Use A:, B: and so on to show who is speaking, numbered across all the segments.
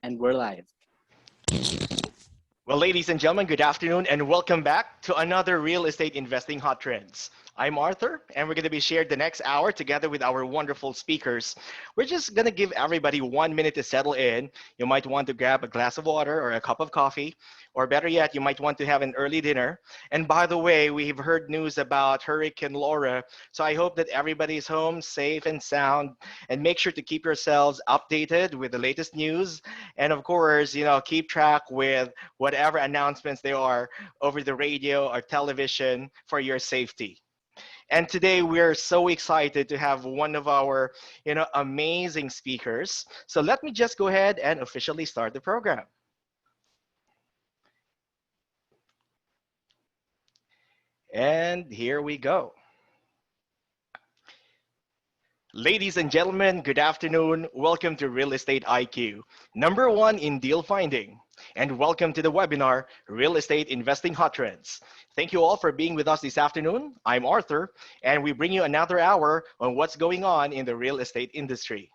A: And we're live.
B: Well, ladies and gentlemen, good afternoon and welcome back to another Real Estate Investing Hot Trends. I'm Arthur, and we're going to be shared the next hour together with our wonderful speakers. We're just going to give everybody 1 minute to settle in. You might want to grab a glass of water or a cup of coffee, or better yet, you might want to have an early dinner. And by the way, we've heard news about Hurricane Laura, so I hope that everybody's home safe and sound, and make sure to keep yourselves updated with the latest news. And of course, keep track with whatever announcements there are over the radio or television for your safety. And today we're so excited to have one of our, amazing speakers. So let me just go ahead and officially start the program. And here we go. Ladies and gentlemen, good afternoon. Welcome to Real Estate IQ, number one in deal finding. And welcome to the webinar, Real Estate Investing Hot Trends. Thank you all for being with us this afternoon. I'm Arthur, and we bring you another hour on what's going on in the real estate industry.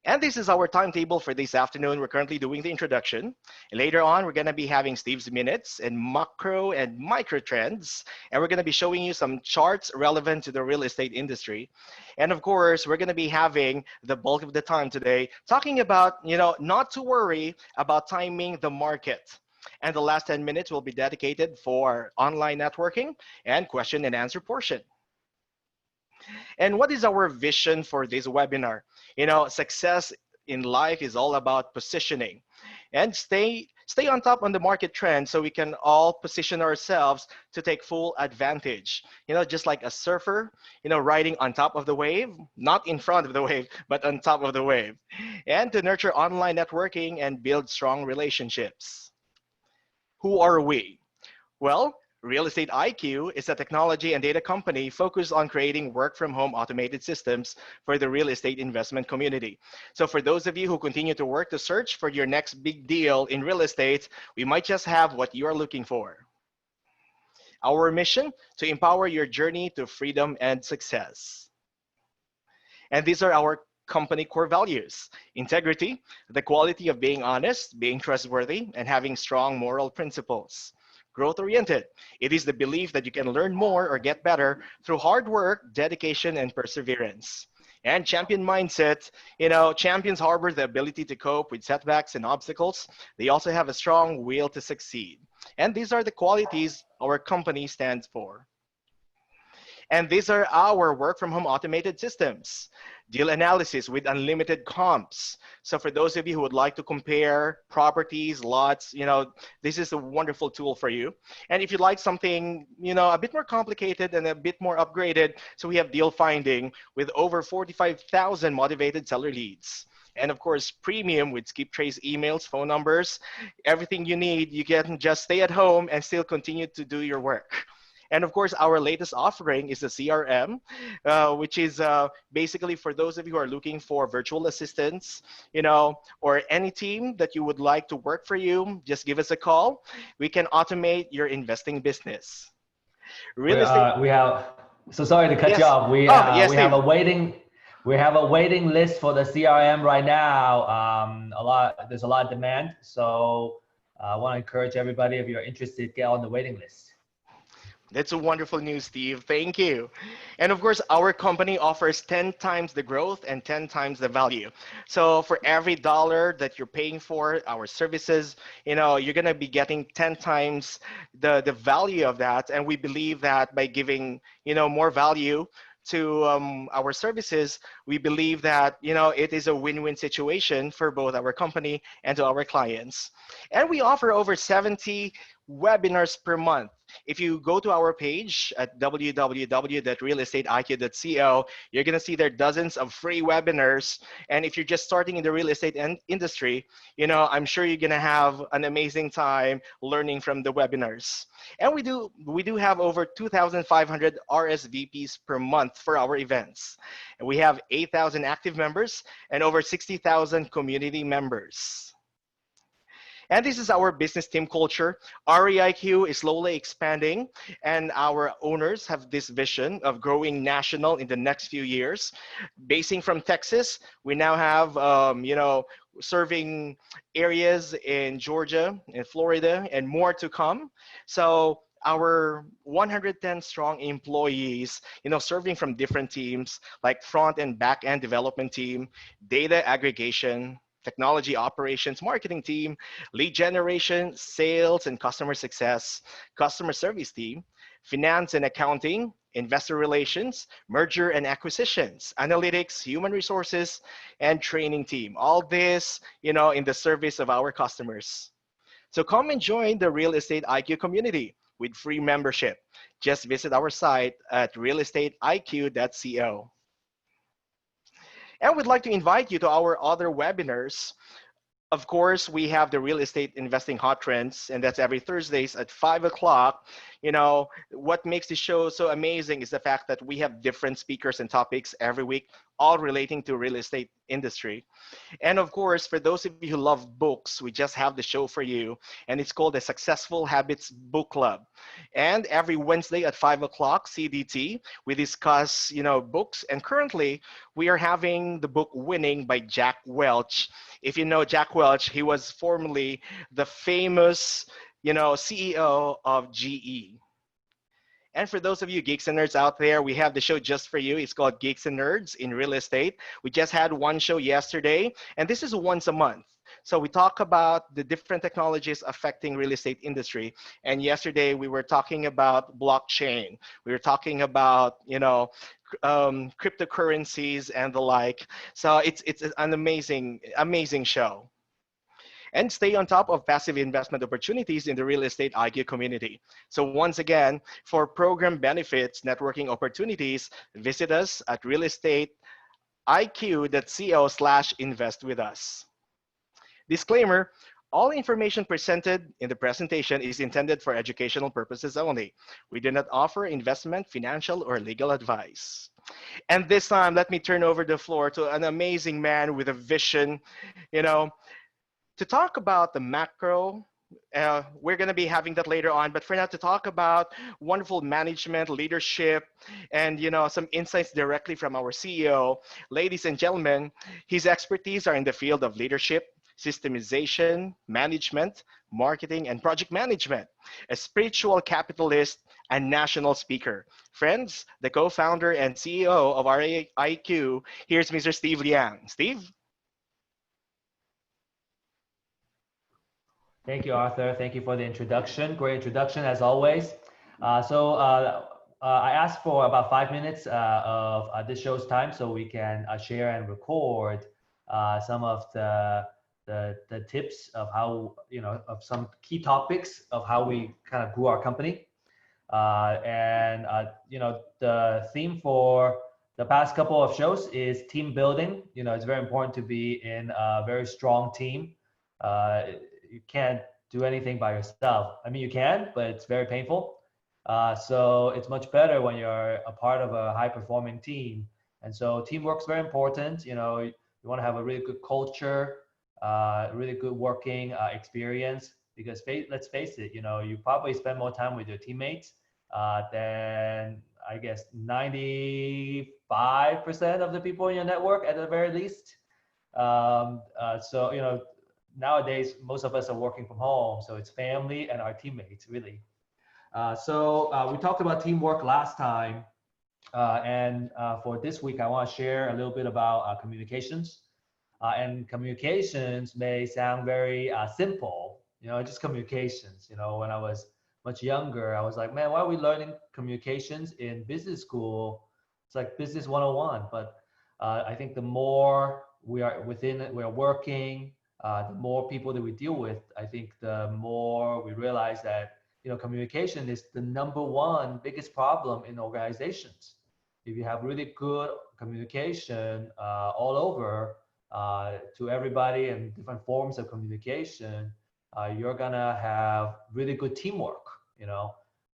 B: And this is our timetable for this afternoon. We're currently doing the introduction. Later on, we're going to be having Steve's Minutes and Macro and Micro Trends. And we're going to be showing you some charts relevant to the real estate industry. And of course, we're going to be having the bulk of the time today talking about, not to worry about timing the market. And the last 10 minutes will be dedicated for online networking and question and answer portion. And what is our vision for this webinar? Success in life is all about positioning and stay on top on the market trend so we can all position ourselves to take full advantage. Just like a surfer, riding on top of the wave, not in front of the wave, but on top of the wave. And to nurture online networking and build strong relationships. Who are we? Well, Real Estate IQ is a technology and data company focused on creating work-from-home automated systems for the real estate investment community. So for those of you who continue to work to search for your next big deal in real estate, we might just have what you are looking for. Our mission, to empower your journey to freedom and success. And these are our company core values: integrity, the quality of being honest, being trustworthy, and having strong moral principles. Growth-oriented. It is the belief that you can learn more or get better through hard work, dedication, and perseverance. And champion mindset. Champions harbor the ability to cope with setbacks and obstacles. They also have a strong will to succeed. And these are the qualities our company stands for. And these are our work-from-home automated systems. Deal analysis with unlimited comps. So for those of you who would like to compare properties, lots, this is a wonderful tool for you. And if you'd like something, a bit more complicated and a bit more upgraded, so we have deal finding with over 45,000 motivated seller leads. And of course, premium with skip trace emails, phone numbers, everything you need. You can just stay at home and still continue to do your work. And of course, our latest offering is the CRM, which is basically for those of you who are looking for virtual assistants, or any team that you would like to work for you, just give us a call. We can automate your investing business.
C: Real estate. We have. So sorry to cut you off. We have a waiting list for the CRM right now. There's a lot of demand. So I want to encourage everybody, if you're interested, get on the waiting list.
B: That's a wonderful news, Steve. Thank you. And of course, our company offers 10 times the growth and 10 times the value. So for every dollar that you're paying for our services, you're going to be getting 10 times the value of that. And we believe that by giving, more value to our services, we believe that, it is a win-win situation for both our company and to our clients. And we offer over 70 webinars per month. If you go to our page at www.realestateiq.co, you're going to see there are dozens of free webinars. And if you're just starting in the real estate industry, I'm sure you're going to have an amazing time learning from the webinars. And we do have over 2,500 RSVPs per month for our events. And we have 8,000 active members and over 60,000 community members. And this is our business team culture. REIQ is slowly expanding, and our owners have this vision of growing national in the next few years. Basing from Texas, we now have, serving areas in Georgia, in Florida, and more to come. So our 110 strong employees, serving from different teams like front and back end development team, data aggregation, technology operations, marketing team, lead generation, sales and customer success, customer service team, finance and accounting, investor relations, merger and acquisitions, analytics, human resources, and training team. All this, in the service of our customers. So come and join the Real Estate IQ community with free membership. Just visit our site at realestateiq.co. And we'd like to invite you to our other webinars. Of course, we have the real estate investing hot trends, and that's every Thursdays at 5 o'clock. What makes the show so amazing is the fact that we have different speakers and topics every week, all relating to real estate industry. And of course, for those of you who love books, we just have the show for you, and it's called the Successful Habits Book Club. And every Wednesday at 5 o'clock CDT, we discuss, books. And currently, we are having the book Winning by Jack Welch. If you know Jack Welch, he was formerly the famous, CEO of GE. And for those of you geeks and nerds out there, we have the show just for you. It's called Geeks and Nerds in Real Estate. We just had one show yesterday, and this is once a month. So we talk about the different technologies affecting real estate industry. And yesterday we were talking about blockchain. We were talking about, cryptocurrencies and the like. So it's an amazing show. And stay on top of passive investment opportunities in the Real Estate IQ community. So once again, for program benefits, networking opportunities, visit us at realestateiq.co/invest with us. Disclaimer, all information presented in the presentation is intended for educational purposes only. We do not offer investment, financial, or legal advice. And this time, let me turn over the floor to an amazing man with a vision, to talk about the macro. We're going to be having that later on, but for now, to talk about wonderful management, leadership, and some insights directly from our CEO. Ladies and gentlemen, his expertise are in the field of leadership, systemization, management, marketing, and project management. A spiritual capitalist and national speaker. Friends, the co-founder and CEO of RAIQ, here's Mr. Steve Liang. Steve?
C: Thank you, Arthur. Thank you for the introduction. Great introduction, as always. I asked for about 5 minutes of this show's time so we can share and record some of the tips of how, of some key topics of how we kind of grew our company. The theme for the past couple of shows is team building. It's very important to be in a very strong team. You can't do anything by yourself. I mean, you can, but it's very painful. So it's much better when you're a part of a high-performing team. And so teamwork's very important. You want to have a really good culture, really good working experience. Because let's face it, you probably spend more time with your teammates than, I guess, 95% of the people in your network at the very least. Nowadays, most of us are working from home, so it's family and our teammates, really. We talked about teamwork last time, and for this week, I want to share a little bit about communications. And communications may sound very simple, just communications. When I was much younger, I was like, man, why are we learning communications in business school? It's like business 101. But I think the more we are working, the more people that we deal with, I think the more we realize that, communication is the #1 biggest problem in organizations. If you have really good communication all over to everybody and different forms of communication, you're gonna have really good teamwork.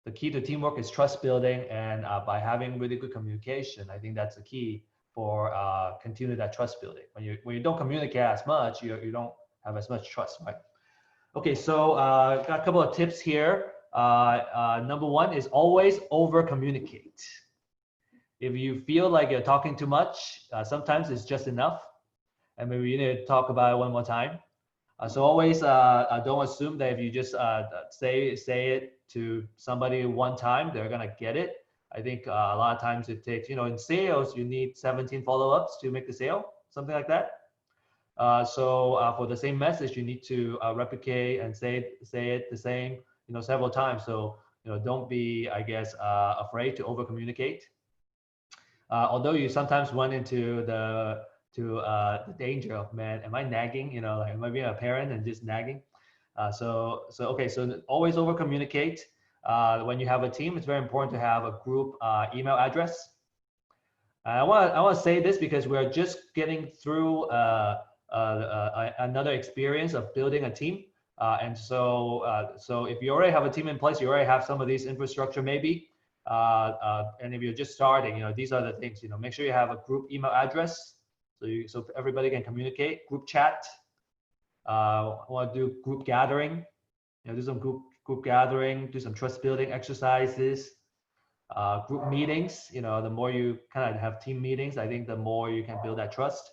C: The key to teamwork is trust building, and by having really good communication, I think that's the key for continue that trust building. When you don't communicate as much, you don't have as much trust, right? Okay, so got a couple of tips here. #1 is always over communicate. If you feel like you're talking too much, sometimes it's just enough. and maybe you need to talk about it one more time. So always don't assume that if you just say it to somebody one time, they're gonna get it. I think a lot of times it takes, in sales, you need 17 follow-ups to make the sale, something like that. So for the same message, you need to replicate and say it the same, several times. So don't be, I guess, afraid to over communicate. Although you sometimes run into the danger of, man, am I nagging? Like, am I being a parent and just nagging? Okay, so always over communicate. When you have a team, it's very important to have a group email address. I want to say this because we're just getting through another experience of building a team. And so if you already have a team in place, you already have some of these infrastructure maybe. And if you're just starting, these are the things. Make sure you have a group email address so everybody can communicate. Group chat. Want to do group gathering. Do some group gathering. Do some trust building exercises. Group meetings. The more you kind of have team meetings, I think the more you can build that trust.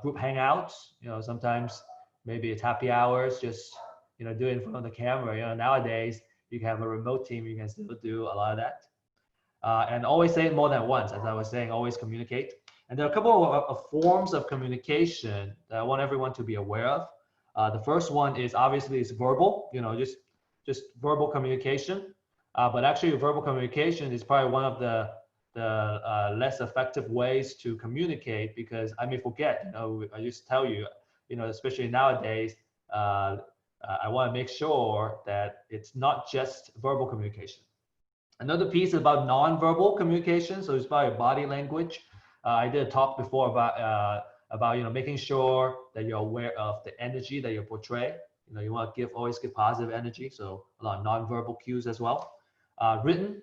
C: Group hangouts. Sometimes maybe it's happy hours. Just do it in front of the camera. Nowadays you can have a remote team. You can still do a lot of that. And always say it more than once, as I was saying. Always communicate. And there are a couple of forms of communication that I want everyone to be aware of. The first one is obviously is verbal. Just verbal communication. But actually, verbal communication is probably one of the less effective ways to communicate, because I may forget. I just tell you, especially nowadays, I want to make sure that it's not just verbal communication. Another piece about non-verbal communication, so it's about your body language. I did a talk before about making sure that you're aware of the energy that you portray. You want to always give positive energy, so a lot of non-verbal cues as well. Written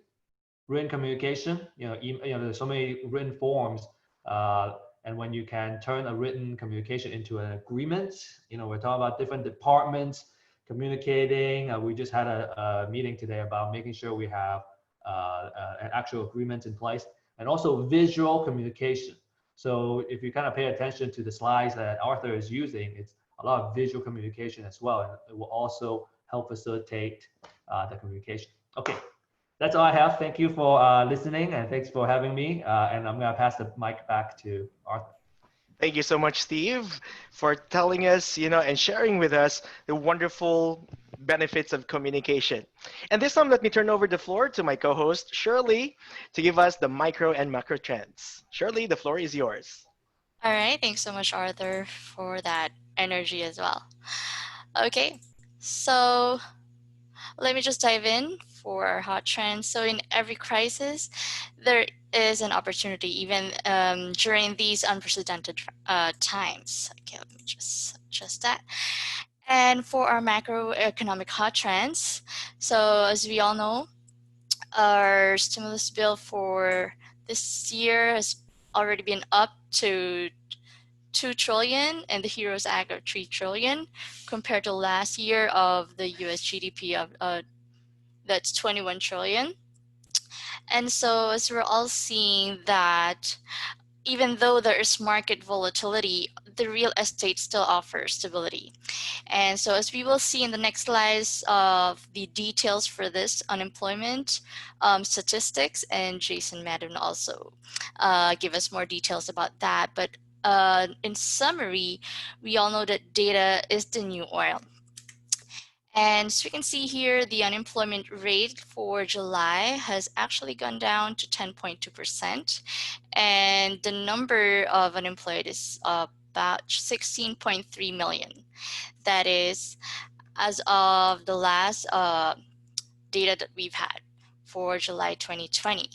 C: communication. There's so many written forms, and when you can turn a written communication into an agreement. We're talking about different departments communicating. We just had a meeting today about making sure we have an actual agreement in place, and also visual communication. So if you kind of pay attention to the slides that Arthur is using, it's a lot of visual communication as well, and it will also help facilitate the communication. Okay, that's all I have. Thank you for listening, and thanks for having me. And I'm going to pass the mic back to Arthur.
B: Thank you so much, Steve, for telling us, and sharing with us the wonderful benefits of communication. And this time, let me turn over the floor to my co-host, Shirley, to give us the micro and macro trends. Shirley, the floor is yours.
A: All right. Thanks so much, Arthur, for that energy as well. Okay. So let me just dive in for our hot trends. So in every crisis, there is an opportunity, even during these unprecedented times. Okay, let me just adjust that. And for our macroeconomic hot trends, so as we all know, our stimulus bill for this year has already been up to 2 trillion, and the Heroes Act of 3 trillion, compared to last year of the US GDP of that's 21 trillion. And so as we're all seeing that even though there is market volatility, the real estate still offers stability. And so as we will see in the next slides of the details for this unemployment statistics, and Jason Madden also give us more details about that. But in summary, we all know that data is the new oil. And so we can see here the unemployment rate for July has actually gone down to 10.2%. And the number of unemployed is about 16.3 million. That is as of the last data that we've had for July 2020.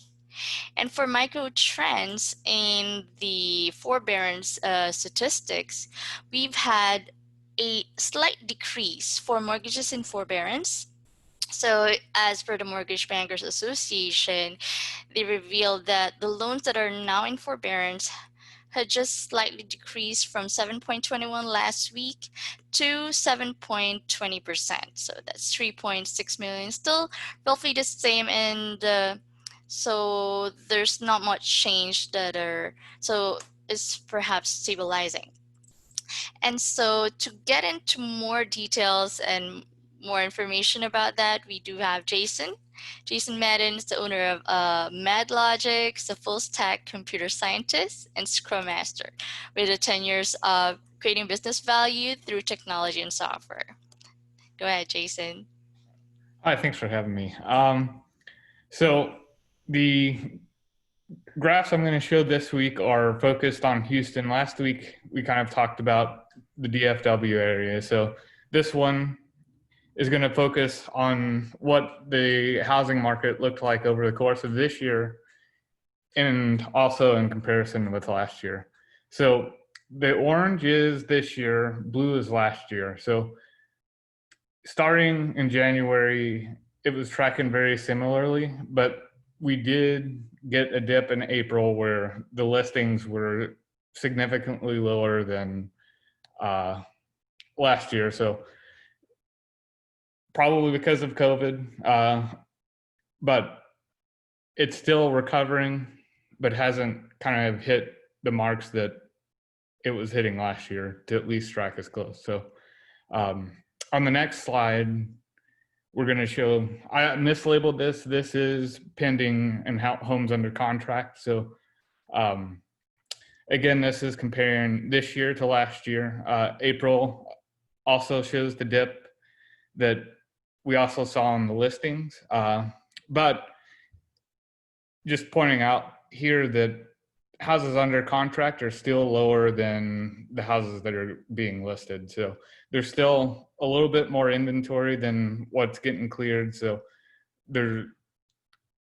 A: And for micro trends in the forbearance statistics, we've had a slight decrease for mortgages in forbearance. So as per the Mortgage Bankers Association, they revealed that the loans that are now in forbearance had just slightly decreased from 7.21 last week to 7.20%. So that's 3.6 million, still roughly the same. And so there's not much change so it's perhaps stabilizing. And so to get into more details and more information about that, we do have Jason. Jason Madden is the owner of MadLogic, a full stack computer scientist and Scrum Master with 10 years of creating business value through technology and software. Go ahead, Jason.
D: Hi, thanks for having me. So the graphs I'm going to show this week are focused on Houston. Last week, we kind of talked about the DFW area. So this one is going to focus on what the housing market looked like over the course of this year and also in comparison with last year. So the orange is this year, blue is last year. So starting in January, it was tracking very similarly, but we did get a dip in April where the listings were significantly lower than last year. So probably because of COVID, but it's still recovering, but hasn't kind of hit the marks that it was hitting last year to at least track as close. So on the next slide, we're going to show, I mislabeled this. This is pending and homes under contract. So again, this is comparing this year to last year. April also shows the dip that we also saw on the listings. But just pointing out here that houses under contract are still lower than the houses that are being listed. So there's still a little bit more inventory than what's getting cleared. So they're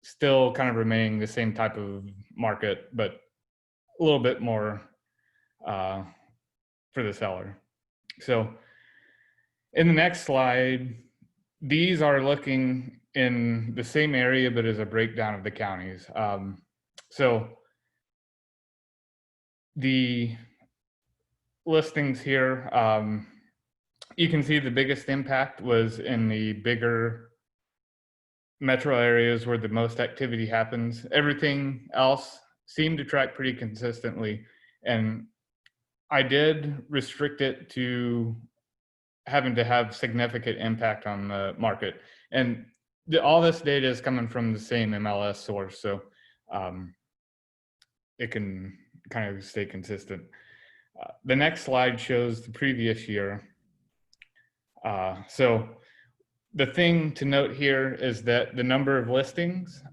D: still kind of remaining the same type of market, but a little bit more for the seller. So in the next slide, these are looking in the same area, but as a breakdown of the counties. So the listings here, you can see the biggest impact was in the bigger metro areas where the most activity happens. Everything else seemed to track pretty consistently. And I did restrict it to having to have significant impact on the market. And all this data is coming from the same MLS source. So it can kind of stay consistent. The next slide shows the previous year. So the thing to note here is that the number of listings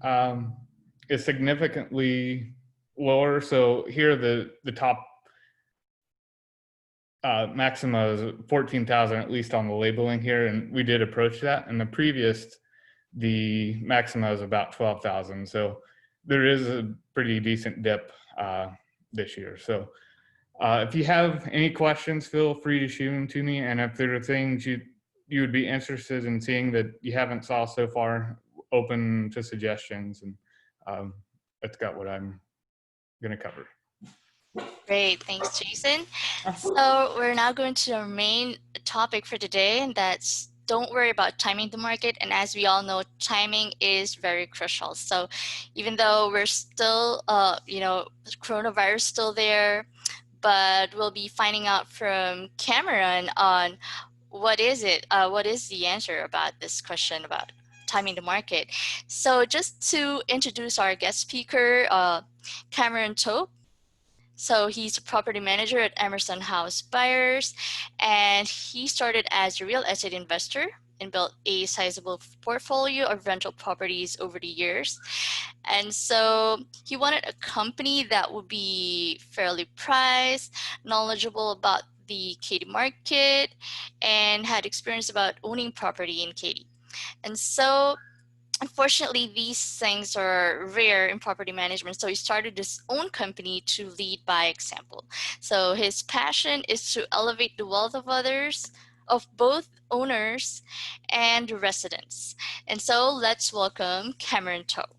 D: is significantly lower. So here the top maxima is 14,000, at least on the labeling here, and we did approach that. And the previous, the maxima is about 12,000. So there is a pretty decent dip this year. So if you have any questions, feel free to shoot them to me. And if there are things you would be interested in seeing that you haven't saw so far, open to suggestions. And that's got what I'm going to cover.
A: Great, thanks, Jason. So we're now going to our main topic for today, and that's don't worry about timing the market. And as we all know, timing is very crucial. So even though we're still, coronavirus is still there, but we'll be finding out from Cameron on what is the answer about this question about timing the market. So just to introduce our guest speaker, Cameron Tope. So he's a property manager at Emerson House Buyers, and he started as a real estate investor and built a sizable portfolio of rental properties over the years. And so he wanted a company that would be fairly priced, knowledgeable about the Katy market, and had experience about owning property in Katy. And so unfortunately, these things are rare in property management, so he started his own company to lead by example. So his passion is to elevate the wealth of others, of both owners and residents. And so let's welcome Cameron Tope.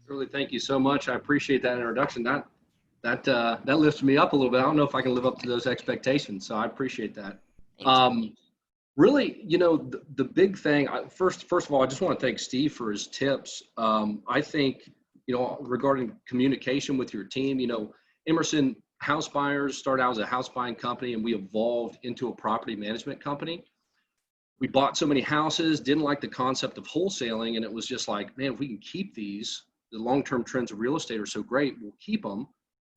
E: Really, thank you so much. I appreciate that introduction. That lifts me up a little bit. I don't know if I can live up to those expectations, so I appreciate that. Really, the big thing, first of all, I just want to thank Steve for his tips. I think, regarding communication with your team, Emerson house buyers started out as a house buying company, and we evolved into a property management company. We bought so many houses, didn't like the concept of wholesaling, and it was just like, man, if we can keep these, the long-term trends of real estate are so great, we'll keep them.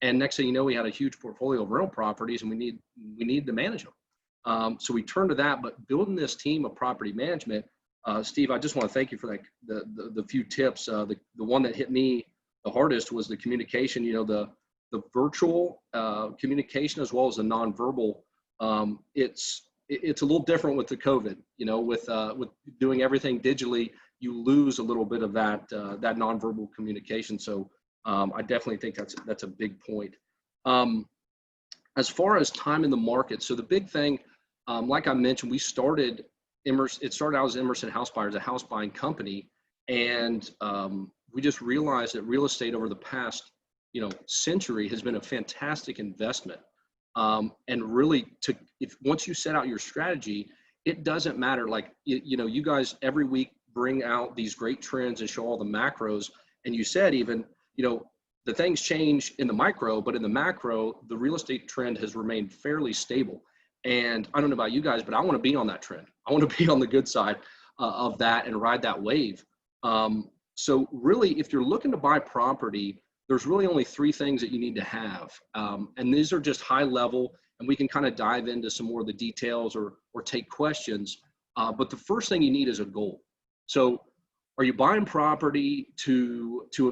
E: And next thing you know, we had a huge portfolio of rental properties, and we need to manage them. So we turned to that. But building this team of property management, Steve, I just want to thank you for that. The few tips. The one that hit me the hardest was the communication. You know, the virtual communication as well as the nonverbal. It's a little different with the COVID. You know, with doing everything digitally, you lose a little bit of that nonverbal communication. So I definitely think that's a big point. As far as time in the market, so the big thing, like I mentioned, it started out as Emerson House Buyers, a house buying company, and we just realized that real estate over the past century has been a fantastic investment. And really, once you set out your strategy, it doesn't matter. Like you guys every week bring out these great trends and show all the macros, and you said even the things change in the micro, but in the macro, the real estate trend has remained fairly stable. And I don't know about you guys, but I want to be on that trend. I want to be on the good side of that and ride that wave. So really, if you're looking to buy property, there's really only three things that you need to have. And these are just high level, and we can kind of dive into some more of the details or take questions. But the first thing you need is a goal. So are you buying property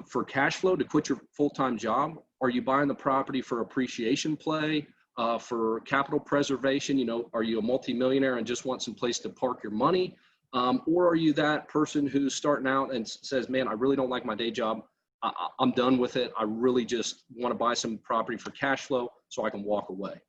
E: for cash flow to quit your full-time job? Are you buying the property for appreciation play, for capital preservation? Are you a multimillionaire and just want some place to park your money? Or are you that person who's starting out and says, man, I really don't like my day job. I'm done with it. I really just want to buy some property for cash flow so I can walk away.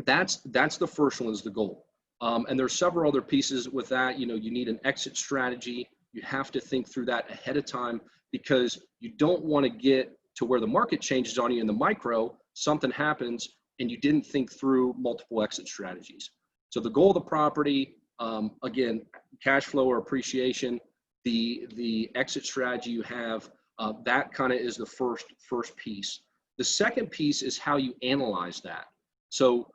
E: That's the first one, is the goal. And there's several other pieces with that. You need an exit strategy. You have to think through that ahead of time, because you don't want to get to where the market changes on you in the micro, something happens, and you didn't think through multiple exit strategies. So the goal of the property, again, cash flow or appreciation, the exit strategy you have, that kind of is the first piece. The second piece is how you analyze that. So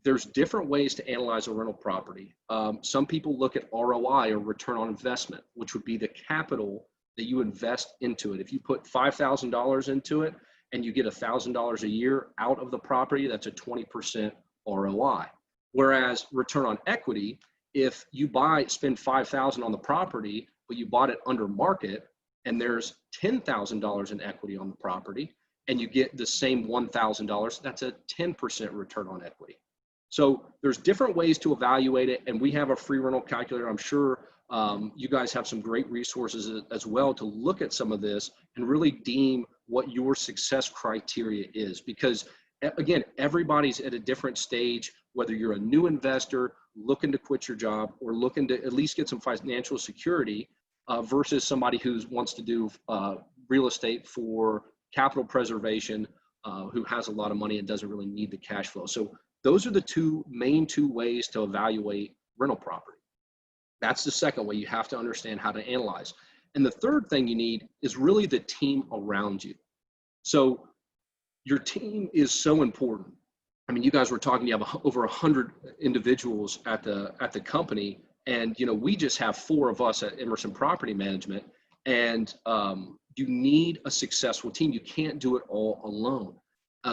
E: there's different ways to analyze a rental property. Some people look at ROI, or return on investment, which would be the capital that you invest into it. If you put $5,000 into it and you get $1,000 a year out of the property, that's a 20% ROI. Whereas return on equity, if you spend $5,000 on the property, but you bought it under market, and there's $10,000 in equity on the property, and you get the same $1,000, that's a 10% return on equity. So there's different ways to evaluate it, and we have a free rental calculator. I'm sure you guys have some great resources as well to look at some of this and really deem what your success criteria is. Because again, everybody's at a different stage, whether you're a new investor looking to quit your job or looking to at least get some financial security, versus somebody who wants to do real estate for capital preservation, who has a lot of money and doesn't really need the cash flow. So those are the main two ways to evaluate rental property. That's the second way. You have to understand how to analyze. And the third thing you need is really the team around you. So your team is so important. I mean, you guys were talking, you have over 100 individuals at the company, and we just have 4 of us at Emerson Property Management, and you need a successful team. You can't do it all alone.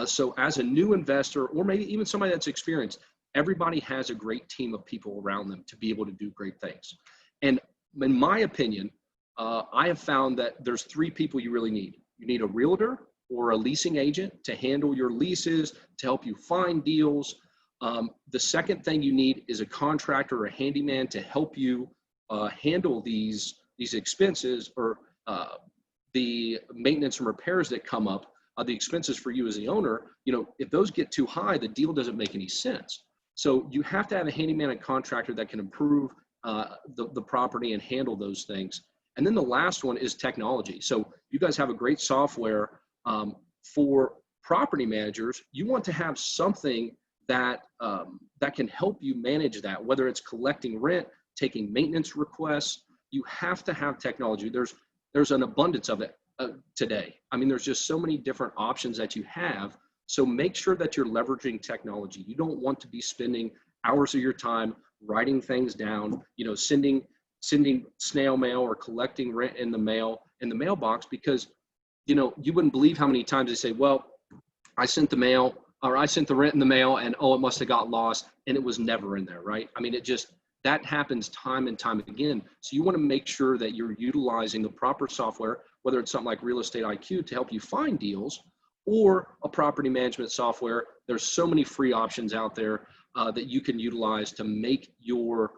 E: So as a new investor, or maybe even somebody that's experienced, everybody has a great team of people around them to be able to do great things. And in my opinion, I have found that there's 3 people you really need. You need a realtor or a leasing agent to handle your leases, to help you find deals. The second thing you need is a contractor or a handyman to help you handle these expenses, or the maintenance and repairs that come up, the expenses for you as the owner. If those get too high, the deal doesn't make any sense. So you have to have a handyman and contractor that can improve the property and handle those things. And then the last one is technology. So you guys have a great software for property managers. You want to have something that can help you manage that, whether it's collecting rent, taking maintenance requests. You have to have technology. There's an abundance of it. today. I mean, there's just so many different options that you have. So make sure that you're leveraging technology. You don't want to be spending hours of your time writing things down, sending snail mail or collecting rent in the mailbox, because, you wouldn't believe how many times they say, well, I sent the mail, or I sent the rent in the mail, and oh, it must have got lost, and it was never in there, right? I mean, that happens time and time again. So you want to make sure that you're utilizing the proper software, whether it's something like Real Estate IQ to help you find deals, or a property management software. There's so many free options out there that you can utilize to make your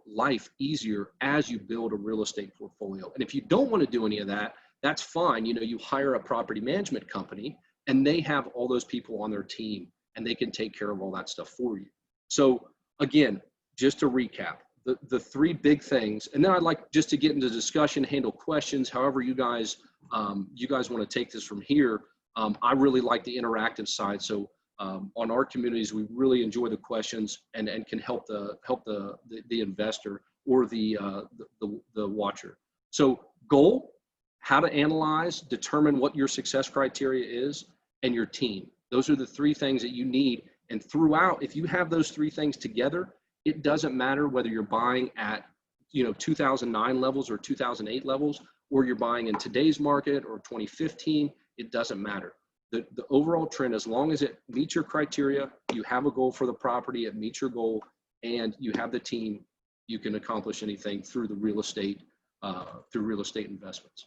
E: life easier as you build a real estate portfolio. And if you don't want to do any of that, that's fine. You hire a property management company, and they have all those people on their team, and they can take care of all that stuff for you. So again, just to recap, the three big things, and then I'd like just to get into discussion, handle questions, however you guys want to take this from here. I really like the interactive side. So on our communities, we really enjoy the questions and can help the investor or the watcher. So goal, how to analyze, determine what your success criteria is, and your team. Those are the three things that you need. And throughout, if you have those three things together, it doesn't matter whether you're buying at 2009 levels or 2008 levels, or you're buying in today's market or 2015. It doesn't matter. The overall trend, as long as it meets your criteria, you have a goal for the property, it meets your goal, and you have the team, you can accomplish anything through the real estate investments.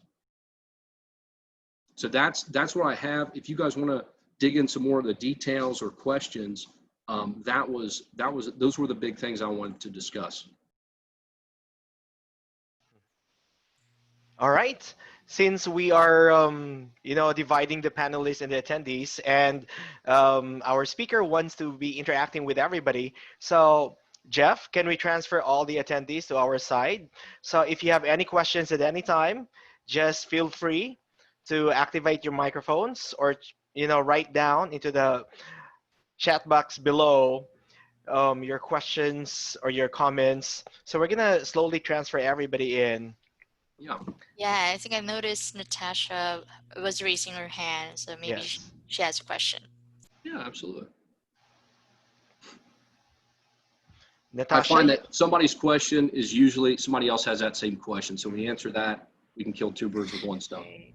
E: So that's what I have. If you guys want to dig in some more of the details or questions, those were the big things I wanted to discuss.
B: All right. Since we are, dividing the panelists and the attendees, and our speaker wants to be interacting with everybody, so Jeff, can we transfer all the attendees to our side? So if you have any questions at any time, just feel free to activate your microphones, or write down into the chat box below your questions or your comments. So we're gonna slowly transfer everybody in.
A: Yeah, I think I noticed Natasha was raising her hand, so maybe
B: Yes.
A: she has a question.
E: Yeah, absolutely.
B: Natasha?
E: I find that somebody's question is usually somebody else has that same question. So when we answer that, we can kill two birds with one stone.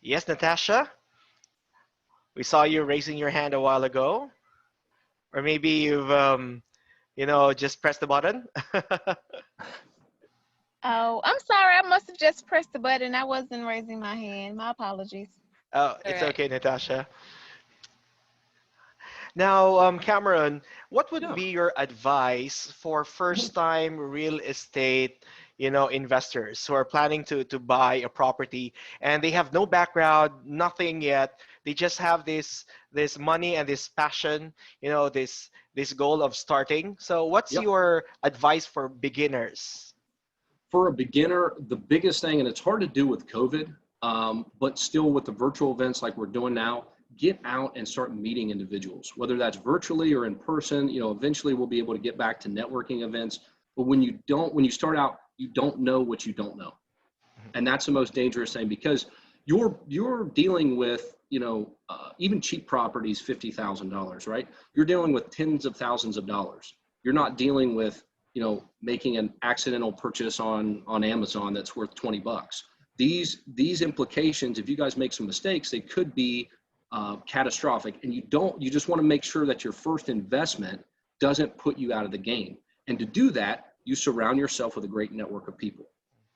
B: Yes, Natasha? We saw you raising your hand a while ago. Or maybe you've, just pressed the button.
F: Oh, I'm sorry. I must have just pressed the button. I wasn't raising my hand. My apologies.
B: Oh, it's okay, Natasha. Now, Cameron, what would be your advice for first-time real estate, investors who are planning to buy a property and they have no background, nothing yet? They just have this money and this passion, this goal of starting. So, what's your advice for beginners?
E: For a beginner, the biggest thing, and it's hard to do with COVID, but still with the virtual events like we're doing now, get out and start meeting individuals, whether that's virtually or in person. Eventually we'll be able to get back to networking events. But when you start out, you don't know what you don't know. And that's the most dangerous thing, because you're dealing with, even cheap properties, $50,000, right? You're dealing with tens of thousands of dollars. You're not dealing with, making an accidental purchase on Amazon that's worth $20. These implications, if you guys make some mistakes, they could be catastrophic. And you just want to make sure that your first investment doesn't put you out of the game. And to do that, you surround yourself with a great network of people.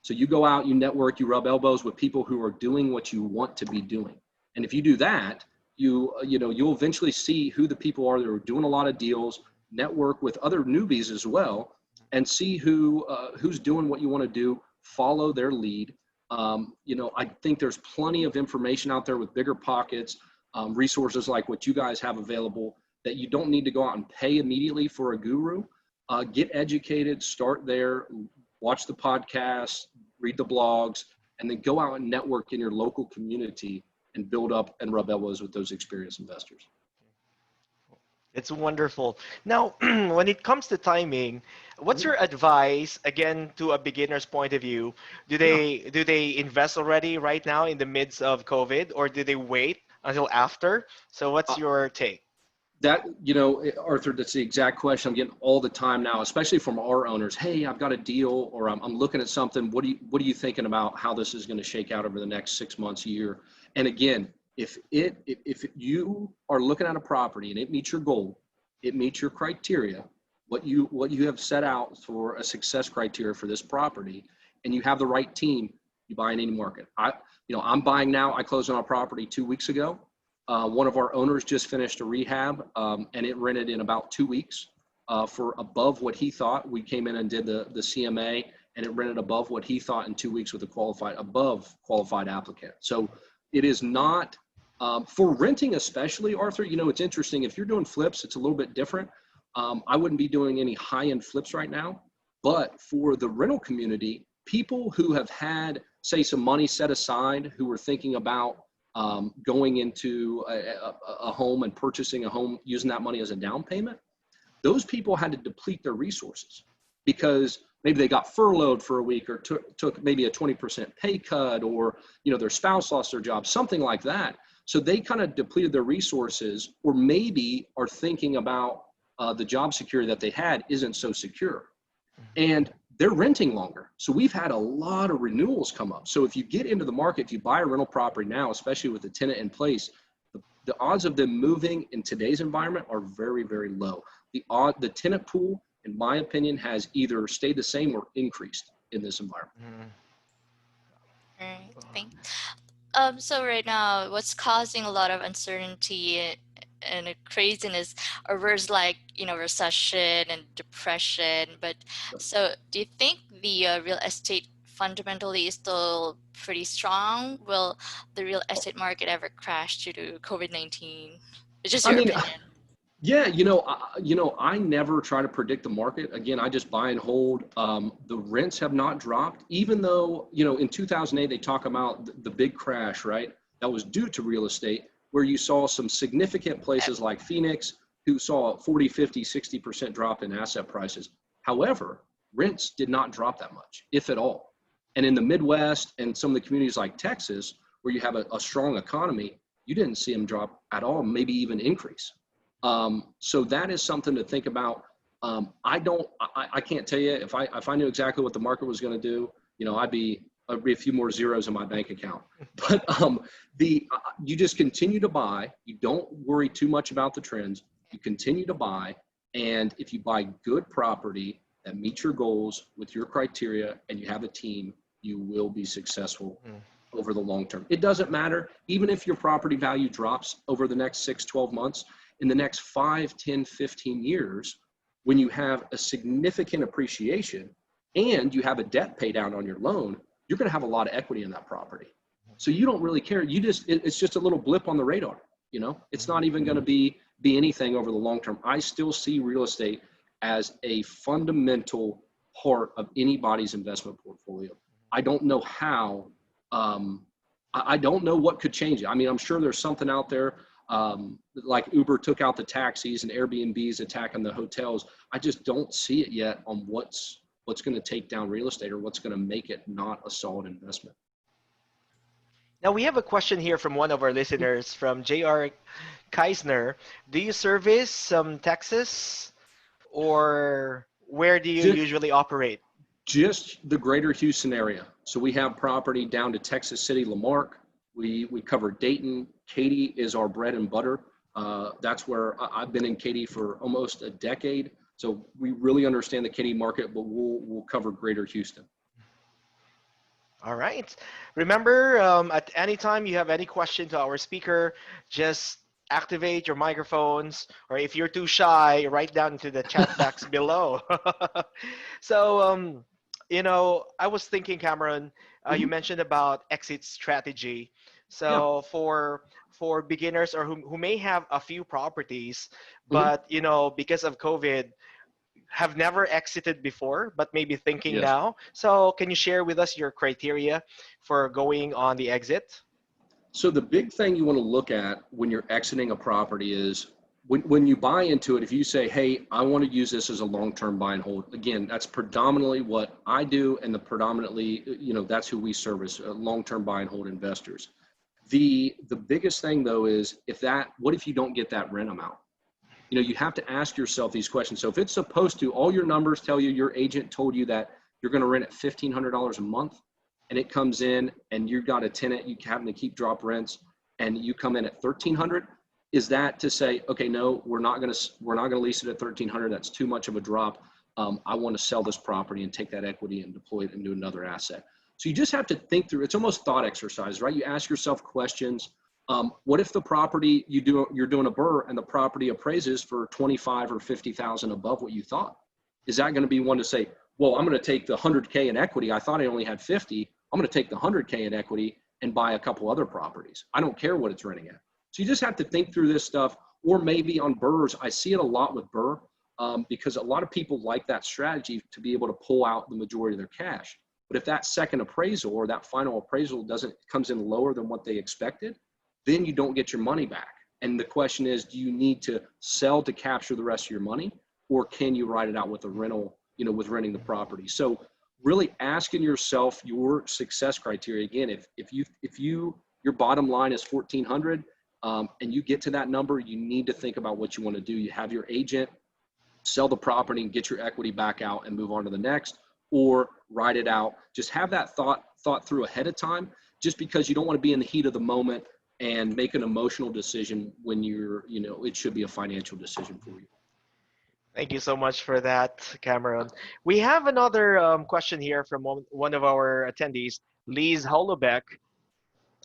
E: So you go out, you network, you rub elbows with people who are doing what you want to be doing. And if you do that, you'll eventually see who the people are that are doing a lot of deals, network with other newbies as well, and see who's doing what you want to do, follow their lead. I think there's plenty of information out there with bigger pockets, resources like what you guys have available, that you don't need to go out and pay immediately for a guru. Get educated, start there, watch the podcasts, read the blogs, and then go out and network in your local community and build up and rub elbows with those experienced investors.
B: It's wonderful. Now, when it comes to timing, what's
E: Mhm.
B: your advice again to a beginner's point of view?
E: Yeah.
B: Do they invest already right now in the midst of COVID, or do they wait until after? So what's your take?
E: That, Arthur, that's the exact question I'm getting all the time now, especially from our owners. Hey, I've got a deal, or I'm looking at something. What are you thinking about how this is going to shake out over the next 6 months, year? And again, if you are looking at a property and it meets your goal, it meets your criteria, what you have set out for a success criteria for this property, and you have the right team, you buy in any market. I'm buying now. I closed on a property 2 weeks ago. One of our owners just finished a rehab, and it rented in about 2 weeks for above what he thought. We came in and did the CMA, and it rented above what he thought in 2 weeks with a above qualified applicant. So it is not for renting, especially, Arthur. It's interesting. If you're doing flips, it's a little bit different. I wouldn't be doing any high-end flips right now, but for the rental community, people who have had, say, some money set aside, who are thinking about going into a home and purchasing a home using that money as a down payment, those people had to deplete their resources because maybe they got furloughed for a week or took maybe a 20% pay cut, or their spouse lost their job, something like that. So they kind of depleted their resources, or maybe are thinking about the job security that they had isn't so secure. And they're renting longer. So we've had a lot of renewals come up. So if you get into the market, if you buy a rental property now, especially with the tenant in place, the odds of them moving in today's environment are very, very low. The tenant pool, in my opinion, has either stayed the same or increased in this environment.
A: Right. So right now, what's causing a lot of uncertainty and craziness are words like, recession and depression. But so do you think the real estate fundamentally is still pretty strong? Will the real estate market ever crash due to COVID-19? It's just
E: I
A: your
E: mean,
A: opinion.
E: yeah, I never try to predict the market. Again, I just buy and hold. The rents have not dropped, even though, in 2008, they talk about the big crash, right? That was due to real estate, where you saw some significant places like Phoenix who saw a 40, 50, 60% drop in asset prices. However, rents did not drop that much, if at all. And in the Midwest and some of the communities like Texas, where you have a strong economy, you didn't see them drop at all, maybe even increase. So that is something to think about. I can't tell you if I knew exactly what the market was going to do, I'd be a few more zeros in my bank account. But you just continue to buy. You don't worry too much about the trends. You continue to buy, and if you buy good property that meets your goals with your criteria, and you have a team, you will be successful over the long term. It doesn't matter, even if your property value drops over the next 6, 12 months, in the next 5, 10, 15 years, when you have a significant appreciation and you have a debt pay down on your loan, you're going to have a lot of equity in that property. So you don't really care. It's just a little blip on the radar. It's not even going to be anything over the long term. I still see real estate as a fundamental part of anybody's investment portfolio. I don't know how. I don't know what could change it. I mean, I'm sure there's something out there, like Uber took out the taxis and Airbnb's attacking the hotels. I just don't see it yet on what's going to take down real estate or what's going to make it not a solid investment.
B: Now we have a question here from one of our listeners, from J.R. Keisner. Do you service Texas, or where do you usually operate?
E: Just the greater Houston area. So we have property down to Texas City, Lamarck. We cover Dayton. Katy is our bread and butter. That's where I've been in Katy for almost a decade. So we really understand the Katy market, but we'll cover greater Houston.
B: All right. Remember, at any time you have any question to our speaker, just activate your microphones, or if you're too shy, write down into the chat box below. So, I was thinking, Cameron, you mentioned about exit strategy. So for beginners or who may have a few properties, but because of COVID, have never exited before, but maybe thinking now. So can you share with us your criteria for going on the exit?
E: So the big thing you want to look at when you're exiting a property is, when you buy into it, if you say, hey, I want to use this as a long-term buy and hold, again, that's predominantly what I do, and predominantly, that's who we service, long-term buy and hold investors. The biggest thing though is what if you don't get that rent amount? You have to ask yourself these questions. So if it's supposed to, all your numbers tell you, your agent told you that you're going to rent at $1,500 a month, and it comes in and you've got a tenant, you happen to keep drop rents, and you come in at $1,300. Is that to say, okay, no, we're not going to lease it at $1,300. That's too much of a drop. I want to sell this property and take that equity and deploy it into another asset. So you just have to think through. It's almost thought exercise, right? You ask yourself questions. What if the property you're doing a BRRRR and the property appraises for 25 or 50,000 above what you thought? Is that going to be one to say, well, I'm going to take the 100K in equity. I thought I only had 50. I'm going to take the 100K in equity and buy a couple other properties. I don't care what it's renting at. So you just have to think through this stuff. Or maybe on BRRRRs, I see it a lot with BRRRR because a lot of people like that strategy to be able to pull out the majority of their cash. But if that second appraisal or that final appraisal comes in lower than what they expected, then you don't get your money back. And the question is, do you need to sell to capture the rest of your money, or can you ride it out with a rental, with renting the property? So really asking yourself your success criteria. Again, if your bottom line is 1,400 and you get to that number, you need to think about what you want to do. You have your agent sell the property and get your equity back out and move on to the next, or ride it out. Just have that thought through ahead of time, just because you don't want to be in the heat of the moment and make an emotional decision when it should be a financial decision for you.
B: Thank you so much for that, Cameron. We have another question here from one of our attendees, Liz Holobeck.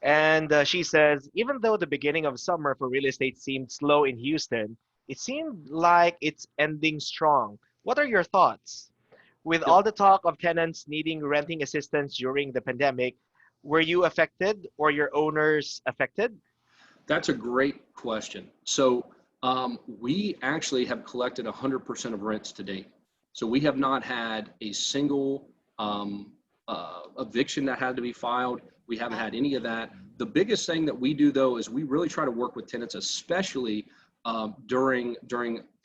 B: And she says, even though the beginning of summer for real estate seemed slow in Houston, it seemed like it's ending strong. What are your thoughts? With all the talk of tenants needing renting assistance during the pandemic, were you affected or your owners affected?
E: That's a great question. So we actually have collected 100% of rents to date. So we have not had a single eviction that had to be filed. We haven't had any of that. The biggest thing that we do though is we really try to work with tenants, especially during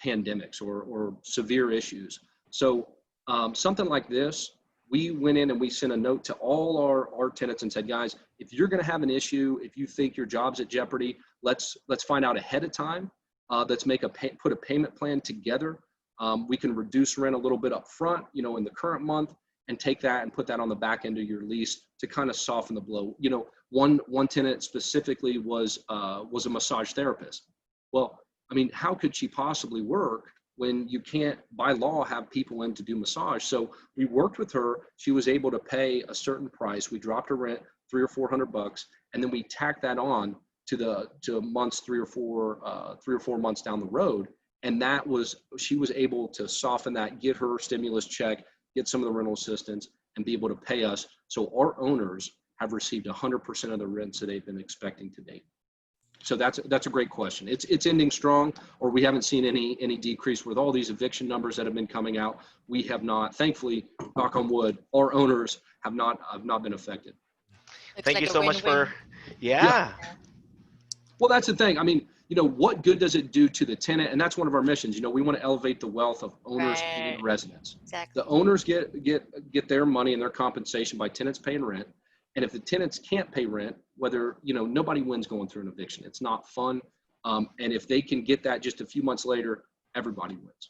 E: pandemics or severe issues. So something like this, we went in and we sent a note to all our tenants and said, guys, if you're going to have an issue, if you think your job's at jeopardy, let's find out ahead of time. Let's put a payment plan together. We can reduce rent a little bit up front, in the current month, and take that and put that on the back end of your lease to kind of soften the blow. One tenant specifically was a massage therapist. Well, I mean, how could she possibly work when you can't, by law, have people in to do massage? So we worked with her. She was able to pay a certain price. We dropped her rent $300 or $400, and then we tacked that on to months, 3 or 4 months down the road. And she was able to soften that, get her stimulus check, get some of the rental assistance, and be able to pay us. So our owners have received 100% of the rents that they've been expecting to date. So that's a great question. It's ending strong, or we haven't seen any decrease with all these eviction numbers that have been coming out. We have not, thankfully, knock on wood, our owners have not been affected.
B: Thank you so much for,
E: yeah. Well, that's the thing. I mean, what good does it do to the tenant? And that's one of our missions. We want to elevate the wealth of owners and residents.
A: Exactly.
E: The owners get their money and their compensation by tenants paying rent. And if the tenants can't pay rent, whether, nobody wins going through an eviction. It's not fun. And if they can get that just a few months later, everybody wins.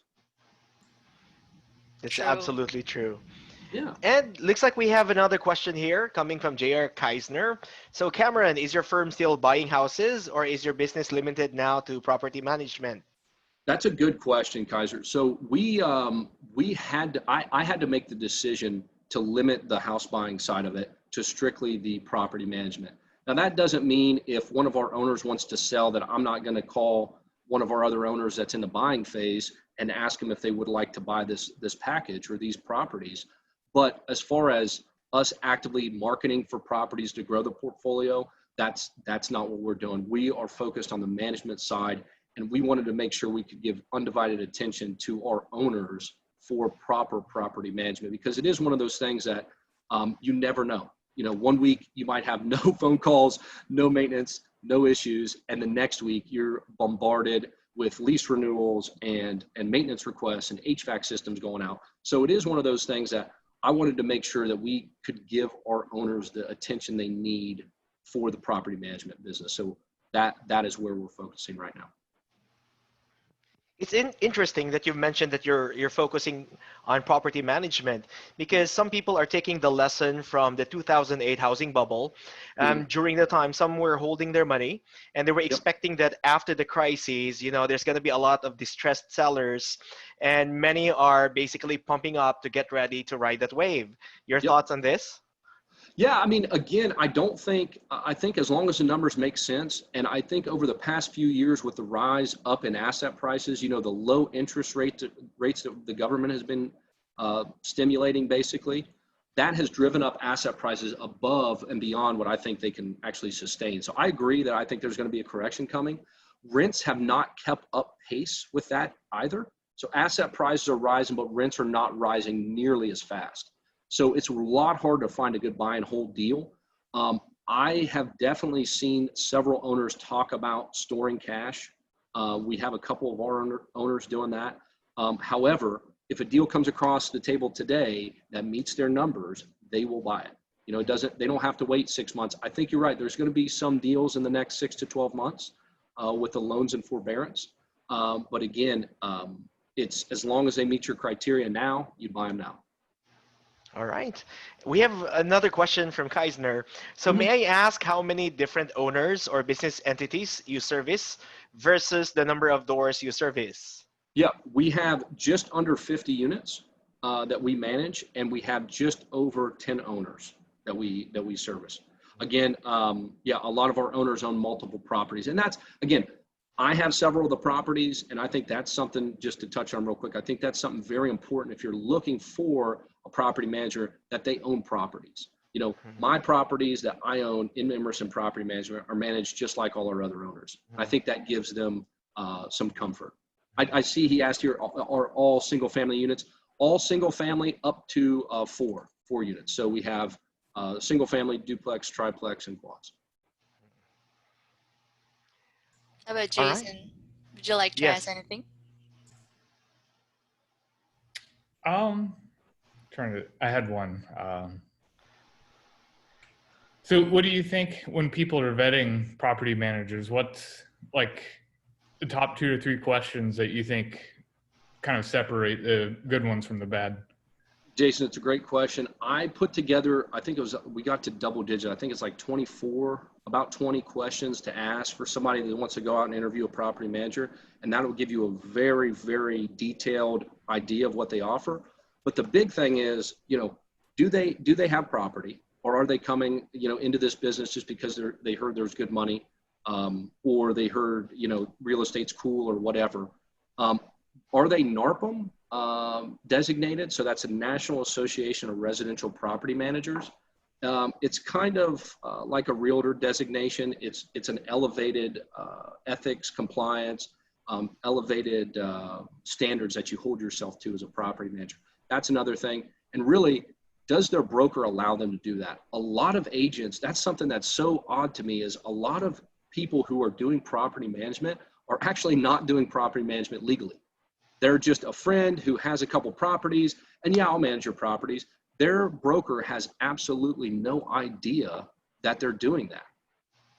B: It's absolutely true.
E: Yeah.
B: And looks like we have another question here coming from J.R. Keisner. So Cameron, is your firm still buying houses, or is your business limited now to property management?
E: That's a good question, Kaiser. So I had to make the decision to limit the house buying side of it to strictly the property management. Now that doesn't mean if one of our owners wants to sell that I'm not going to call one of our other owners that's in the buying phase and ask them if they would like to buy this package or these properties. But as far as us actively marketing for properties to grow the portfolio, that's not what we're doing. We are focused on the management side, and we wanted to make sure we could give undivided attention to our owners for proper property management, because it is one of those things that you never know. 1 week you might have no phone calls, no maintenance, no issues, and the next week you're bombarded with lease renewals and maintenance requests and HVAC systems going out. So it is one of those things that I wanted to make sure that we could give our owners the attention they need for the property management business. So that is where we're focusing right now.
B: It's interesting that you've mentioned that you're focusing on property management, because some people are taking the lesson from the 2008 housing bubble. During the time, some were holding their money and they were expecting that after the crisis, there's going to be a lot of distressed sellers, and many are basically pumping up to get ready to ride that wave. Your thoughts on this?
E: Yeah, I mean, again, I think as long as the numbers make sense, and I think over the past few years with the rise up in asset prices, the low interest rates that the government has been stimulating, basically, that has driven up asset prices above and beyond what I think they can actually sustain. So I agree that I think there's going to be a correction coming. Rents have not kept up pace with that either. So asset prices are rising, but rents are not rising nearly as fast. So it's a lot harder to find a good buy and hold deal. I have definitely seen several owners talk about storing cash. We have a couple of our owners doing that. However, if a deal comes across the table today that meets their numbers, they will buy it. They don't have to wait 6 months. I think you're right. There's going to be some deals in the next 6 to 12 months with the loans and forbearance. But again, it's as long as they meet your criteria now, you buy them now.
B: All right. We have another question from Keisner. So may I ask how many different owners or business entities you service versus the number of doors you service?
E: Yeah, we have just under 50 units that we manage, and we have just over 10 owners that we service. Again, a lot of our owners own multiple properties, and that's, again, I have several of the properties, and I think that's something just to touch on real quick. I think that's something very important if you're looking for a property manager, that they own properties. My properties that I own in Emerson Property Management are managed just like all our other owners. I think that gives them some comfort. I see he asked here, are all single family units? All single family up to four units. So we have single family, duplex, triplex, and quads.
A: How about Jason? Would you like to ask anything?
D: I had one. So what do you think when people are vetting property managers? What's like the top 2 or 3 questions that you think kind of separate the good ones from the bad?
E: Jason, it's a great question. I put together, I think we got to double digit. I think it's like 24, about 20 questions to ask for somebody that wants to go out and interview a property manager. And that will give you a very, very detailed idea of what they offer. But the big thing is, do they have property, or are they coming, into this business just because they heard there's good money, or they heard, real estate's cool or whatever. Are they NARPM designated? So that's a National Association of Residential Property Managers. It's kind of like a realtor designation. It's an elevated ethics, compliance, elevated standards that you hold yourself to as a property manager. That's another thing. And really, does their broker allow them to do that? A lot of agents, that's something that's so odd to me, is a lot of people who are doing property management are actually not doing property management legally. They're just a friend who has a couple properties, and I'll manage your properties. Their broker has absolutely no idea that they're doing that.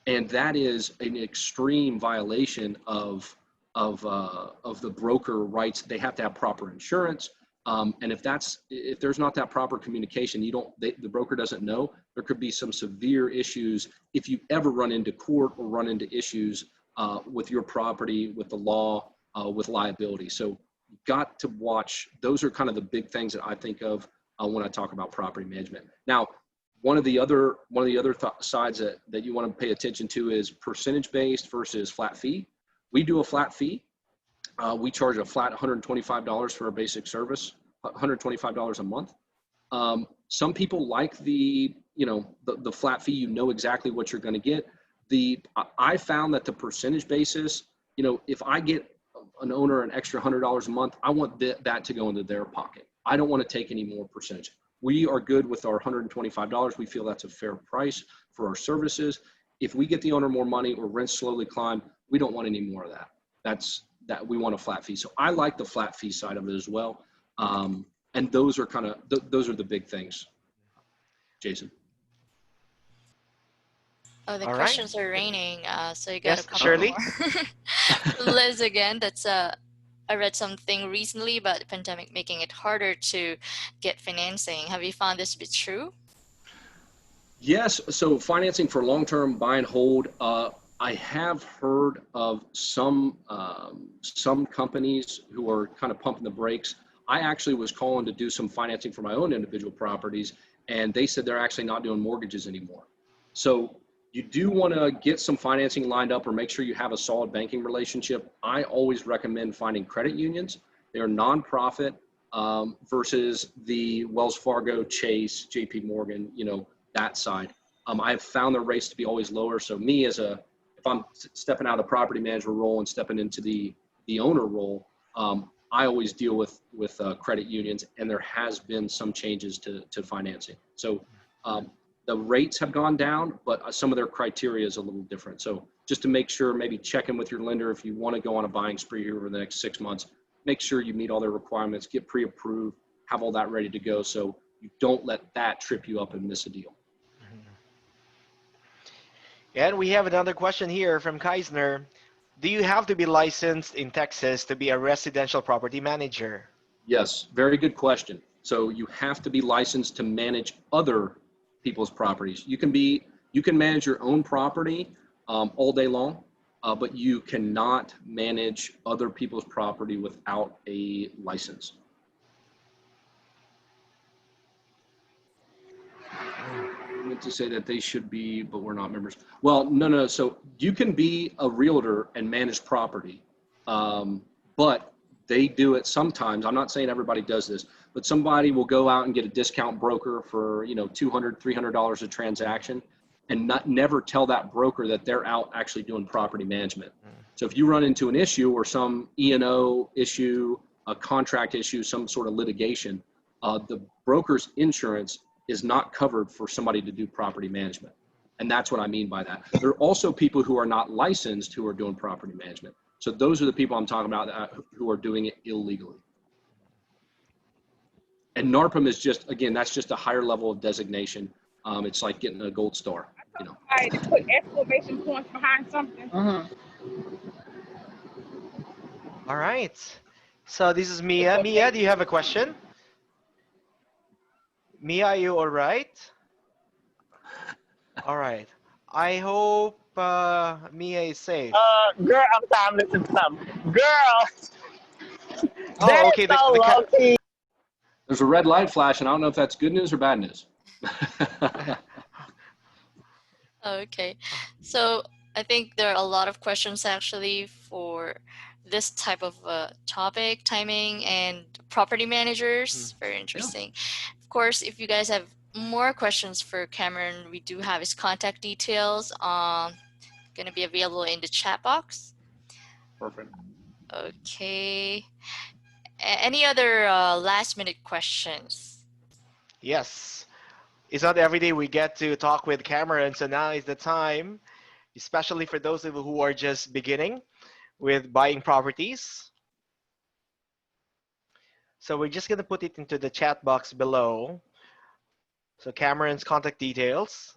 E: And that is an extreme violation of the broker rights. They have to have proper insurance. And if there's not that proper communication, the broker doesn't know, there could be some severe issues if you ever run into court or run into issues with your property, with the law, with liability. So you've got to watch. Those are kind of the big things that I think of when I talk about property management. Now, one of the other sides that you want to pay attention to is percentage-based versus flat fee. We do a flat fee. We charge a flat $125 for a basic service, $125 a month. Some people like the flat fee. Exactly what you're going to get. I found that the percentage basis, if I get an owner an extra $100 a month, I want that to go into their pocket. I don't want to take any more percentage. We are good with our $125. We feel that's a fair price for our services. If we get the owner more money or rents slowly climb, we don't want any more of that. that we want a flat fee. So I like the flat fee side of it as well. And those are kind of, those are the big things. Jason.
A: Oh, the
B: All right.
A: questions are raining, so you got
B: Yes,
A: a couple
B: Shirley.
A: more. Liz again, that's I read something recently about the pandemic making it harder to get financing. Have you found this to be true?
E: Yes. So financing for long-term buy and hold, I have heard of some companies who are kind of pumping the brakes. I actually was calling to do some financing for my own individual properties, and they said they're actually not doing mortgages anymore. So you do want to get some financing lined up or make sure you have a solid banking relationship. I always recommend finding credit unions. They're nonprofit versus the Wells Fargo, Chase, JP Morgan, you know, that side. I've found the rates to be always lower. So me as if I'm stepping out of the property management role and stepping into the owner role, I always deal with credit unions, and there has been some changes to financing. So the rates have gone down, but some of their criteria is a little different. So just to make sure, maybe check in with your lender if you want to go on a buying spree here over the next 6 months. Make sure you meet all their requirements, get pre-approved, have all that ready to go, so you don't let that trip you up and miss a deal.
B: And we have another question here from Keisner. Do you have to be licensed in Texas to be a residential property manager?
E: Yes, very good question. So you have to be licensed to manage other people's properties. You can manage your own property all day long, but you cannot manage other people's property without a license. I meant to say that they should be, but we're not members. Well, no. So you can be a realtor and manage property, but they do it sometimes. I'm not saying everybody does this, but somebody will go out and get a discount broker for, you know, $200, $300 a transaction, and never tell that broker that they're out actually doing property management. So if you run into an issue or some E&O issue, a contract issue, some sort of litigation, the broker's insurance is not covered for somebody to do property management. And that's what I mean by that. There are also people who are not licensed who are doing property management. So those are the people I'm talking about who are doing it illegally. And NARPM is just, again, that's just a higher level of designation. It's like getting a gold star, you know.
F: All right, to put exclamation points behind something.
B: All right. So this is Mia. Mia, do you have a question? Mia, are you all right? All right. I hope Mia is safe.
G: Girl, I'm sorry, I'm listening to something. Girl,
B: Oh, okay.
G: so low key.
E: There's a red light flashing. I don't know if that's good news or bad news.
A: Okay, so I think there are a lot of questions actually for this type of topic, timing and property managers. Very interesting. Yeah. Of course, if you guys have more questions for Cameron, we do have his contact details going to be available in the chat box.
E: Perfect.
A: Okay. Any other last minute questions?
B: Yes. It's not every day we get to talk with Cameron, so now is the time, especially for those of you who are just beginning with buying properties. So we're just going to put it into the chat box below. So Cameron's contact details,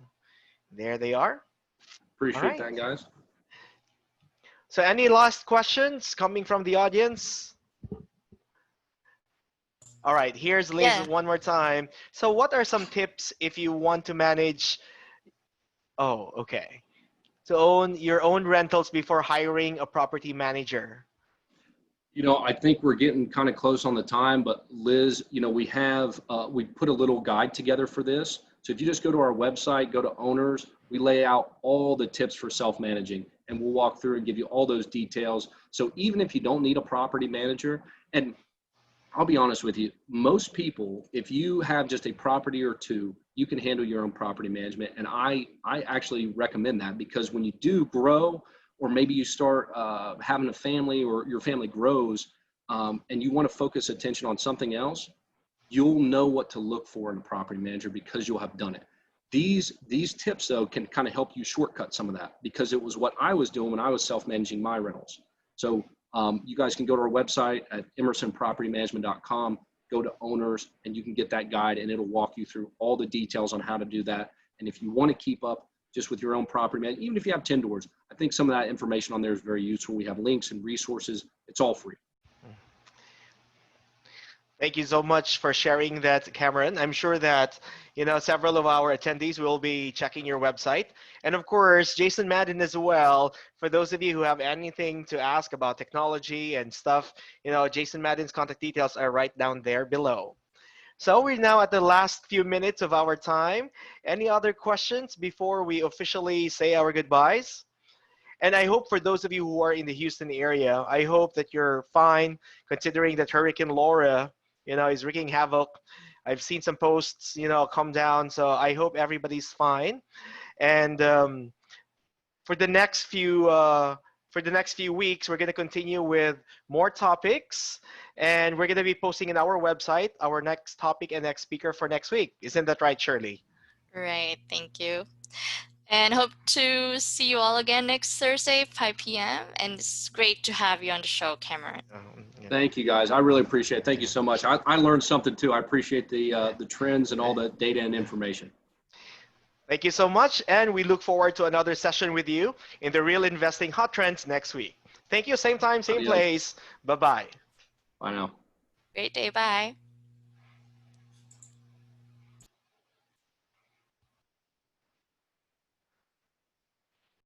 B: there they are.
E: Appreciate that, guys.
B: So any last questions coming from the audience? All right, here's Liz one more time. So what are some tips if you want to manage, to own your own rentals before hiring a property manager?
E: You know, I think we're getting kind of close on the time, but Liz, you know, we put a little guide together for this. So if you just go to our website, go to owners, we lay out all the tips for self-managing, and we'll walk through and give you all those details. So even if you don't need a property manager, and I'll be honest with you, most people, if you have just a property or two, you can handle your own property management. And I actually recommend that, because when you do grow, or maybe you start having a family, or your family grows, and you want to focus attention on something else, you'll know what to look for in a property manager because you'll have done it. These tips, though, can kind of help you shortcut some of that, because it was what I was doing when I was self-managing my rentals. So You guys can go to our website at emersonpropertymanagement.com, go to owners, and you can get that guide, and it'll walk you through all the details on how to do that. And if you want to keep up just with your own property management, even if you have 10 doors, I think some of that information on there is very useful. We have links and resources. It's all free.
B: Thank you so much for sharing that, Cameron. I'm sure that, several of our attendees will be checking your website. And of course, Jason Madden as well. For those of you who have anything to ask about technology and stuff, Jason Madden's contact details are right down there below. So we're now at the last few minutes of our time. Any other questions before we officially say our goodbyes? And I hope for those of you who are in the Houston area, I hope that you're fine, considering that Hurricane Laura, is wreaking havoc. I've seen some posts, come down. So I hope everybody's fine. And for the next few weeks, we're going to continue with more topics, and we're going to be posting in our website our next topic and next speaker for next week. Isn't that right, Shirley?
A: Right. Thank you. And hope to see you all again next Thursday, 5 p.m. And it's great to have you on the show, Cameron.
E: Thank you, guys. I really appreciate it. Thank you so much. I learned something too. I appreciate the trends and all the data and information.
B: Thank you so much, and we look forward to another session with you in the Real Investing Hot Trends next week. Thank you. Same time, same place. Bye-bye.
E: Bye now.
A: Great day. Bye.